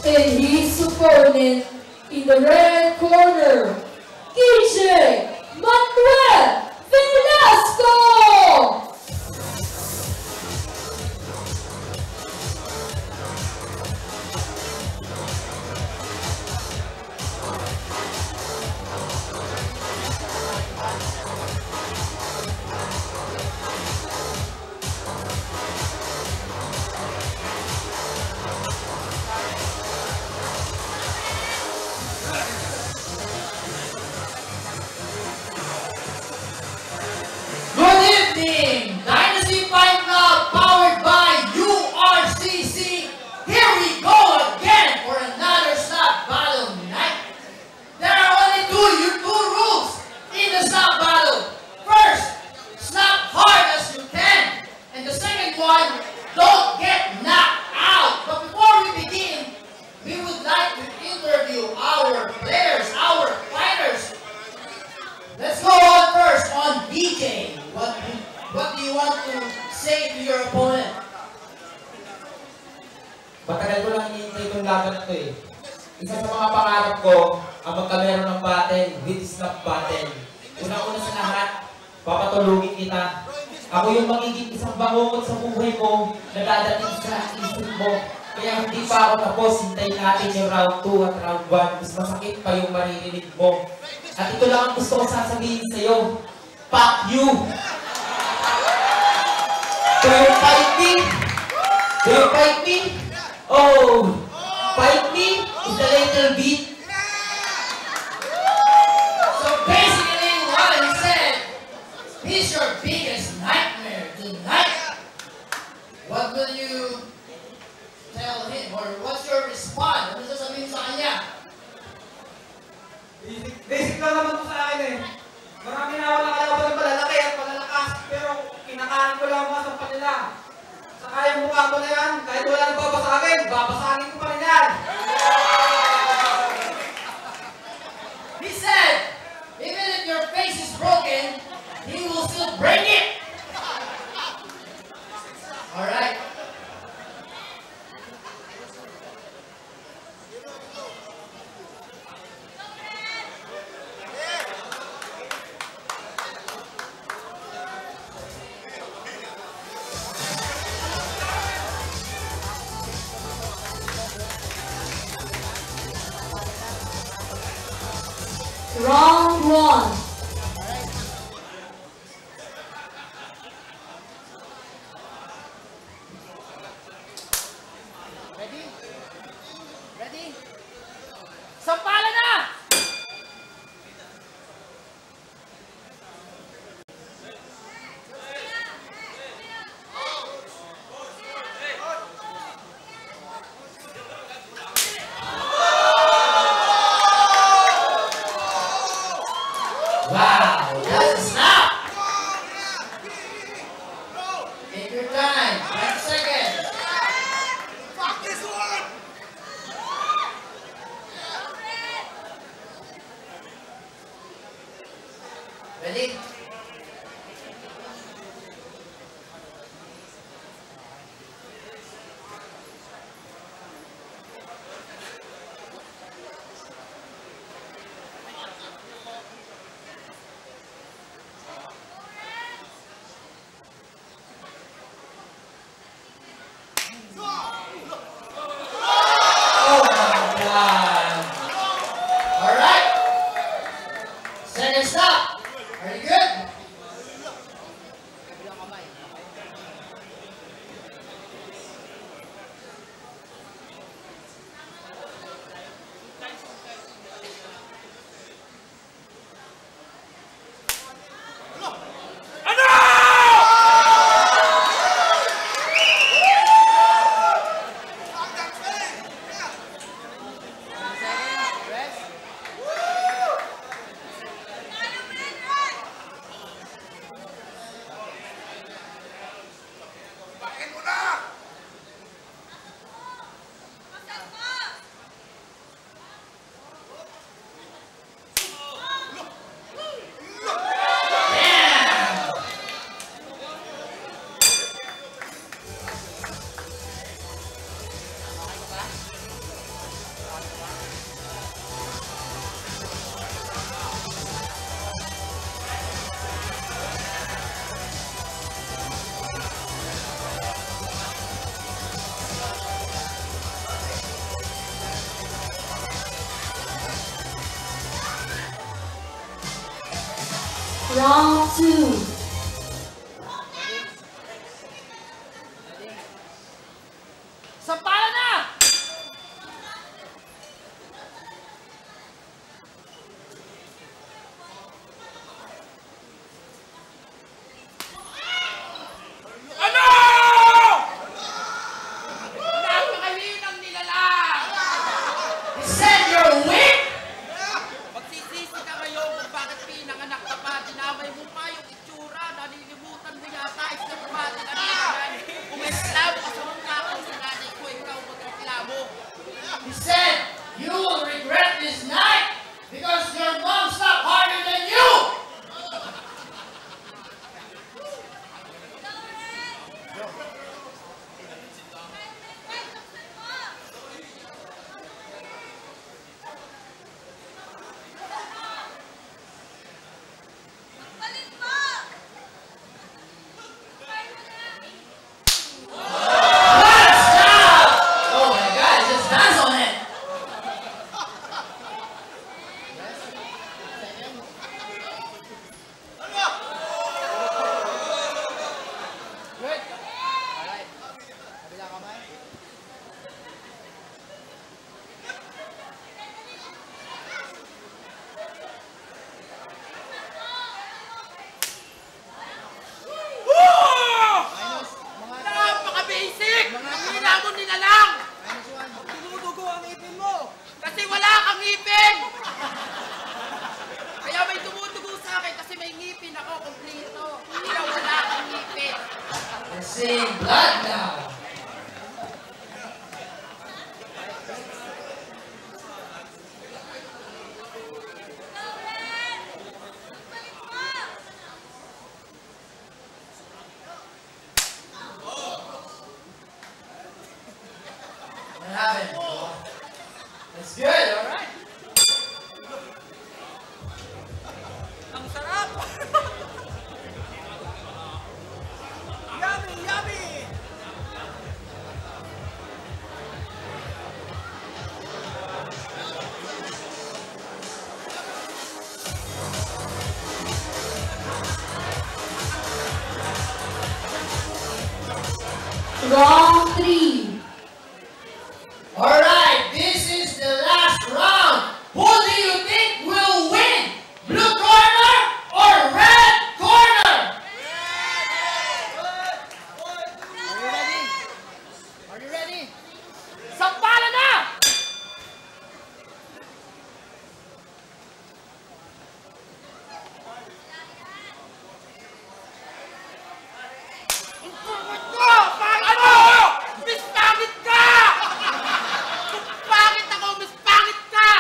And his opponent in the red corner, DJ Manuel Velasco! Dynasty Fight Club powered by URCC. Here we go again for another slap battle night. There are only two rules in the slap battle. First, slap hard as you can. And the second one, don't get knocked out. But before we begin, we would like to interview our players, our fighters. Let's go on first on DJ. What do you want to say to your opponent? Matagal ko lang hinihintay itong laban na ito eh. Isa sa mga pangarap ko ang magkameron ng battle, with snap battle. Una-una sa lahat, papatulugin kita. Ako yung magiging isang bangungot sa buhay mo na dadating sa isip mo. Kaya hindi pa ako tapos, hintayin natin yung round 2 at round 1. Mas masakit pa yung maririnig mo. At ito lang ang gusto ko sasabihin sa'yo. Fuck you! Do you fight me? Do you fight me? Oh, fight me is a little bit. So basically what he said, he's your biggest nightmare tonight. What will you tell him? Or what's your response? Ano sasabihin sa kanya? Basic lang naman po sa akin eh. Marami na ako nakalaban ng malalaki at malalakas, pero kinakain ko lang ang mga sampa nila. Saka yung mukha ko na yan, kahit wala nang babasagin, babasagin ko pa rin yan. He said, even if your face is broken, he will still break it. Alright. Round 1. Ready? Ready? Sampala na! Round 2. Sampalan na! Ano? Napakalinang nilalang! Said you're weak? Magsisisi ka ngayon kung bakit pinanganak ka pa. Dinamay mo pa yung itsura. Nalilimutan mo yata isa pumati na nilalang. Umeslabo ka sa mukha ko sa nanay ko. Ikaw magreklamo. He said, you will regret this night because your mom stopped harder than you! Oh my God, just dance on it! Good. Alright. Kabila kamay. Napaka-basic! Hina mo nilalang! Dumudugo ang ipin mo! Kasi wala kang ngipin! Kaya may dumudugo sa akin kasi may ngipin ako kompleto. Kaya wala kang ngipin. We're seeing blood now. What happened? That's good, alright. Ang sarap! Yummy! Yummy! Round 3. Alright, this is the last round. Who do you think will win? Blue corner or red corner? Are you ready? Are you ready? Sampalan na! Pangit mo! Miss Pangit ka! Pangit ako! Miss Pangit ka!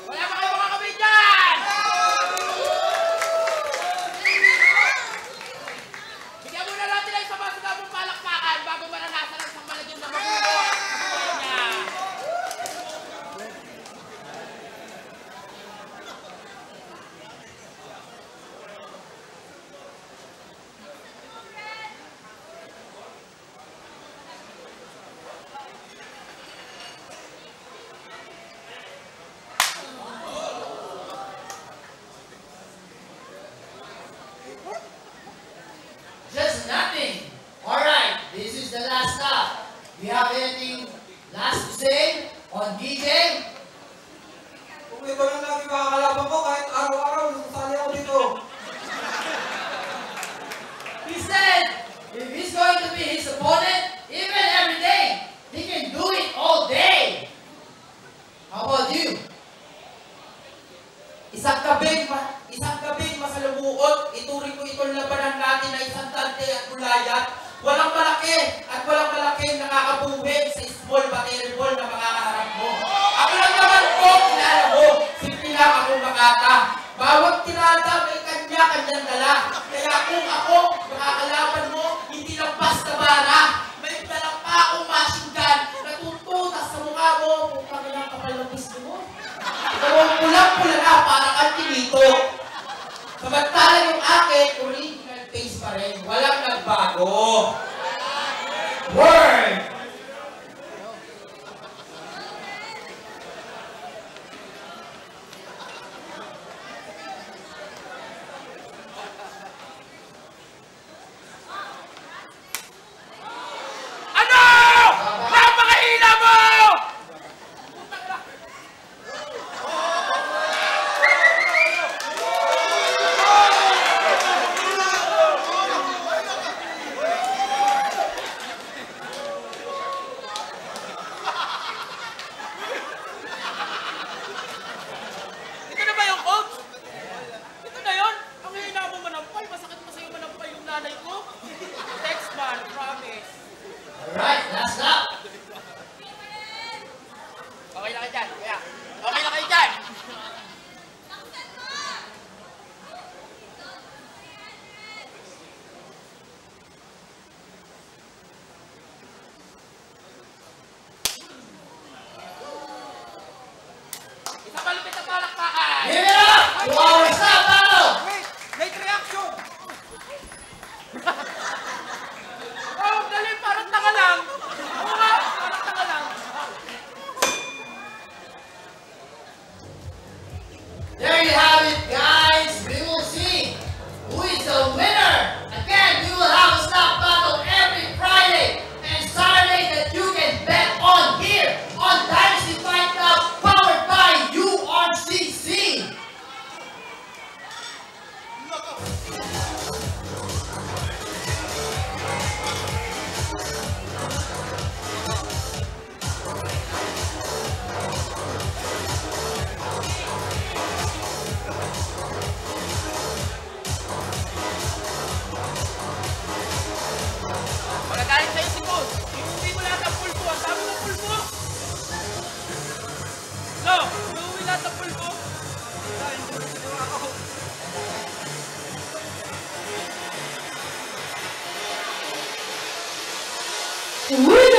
Wala ba kayo mga kamay dyan? Bigyan muna natin ang isa mga sagabong palakpakan bago maranasan ang isang malagyan na magulo ang buhay niya. Just nothing. Alright, this is the last stop. Do you have anything last to say on DJ? Kung ito lang lagi makakalaban ko, kahit araw-araw, nasasali ako dito. He said if he's going to be his opponent, even every day, he can do it all day. How about you? Isang gabing masalumuot, ituring ko itong labanan natin na isang tante at bulayat. Walang malaki at walang malaking nakakabuhin sa small material ball na makakaharap mo. Ako lang naman po, kilala mo, simple lang ako makata. Bawat tirada may kanya-kanyang dala. Kaya kung ako, makakalaban mo, hindi lang basta bara. May dala pa akong machine gun na tututas sa mukha mo kung kami lang kapal ng gusto mo. Kung pulang-pula na para kang tinito. Samantala yung akin, original face pa rin. Walang nagbago. Word! Uy!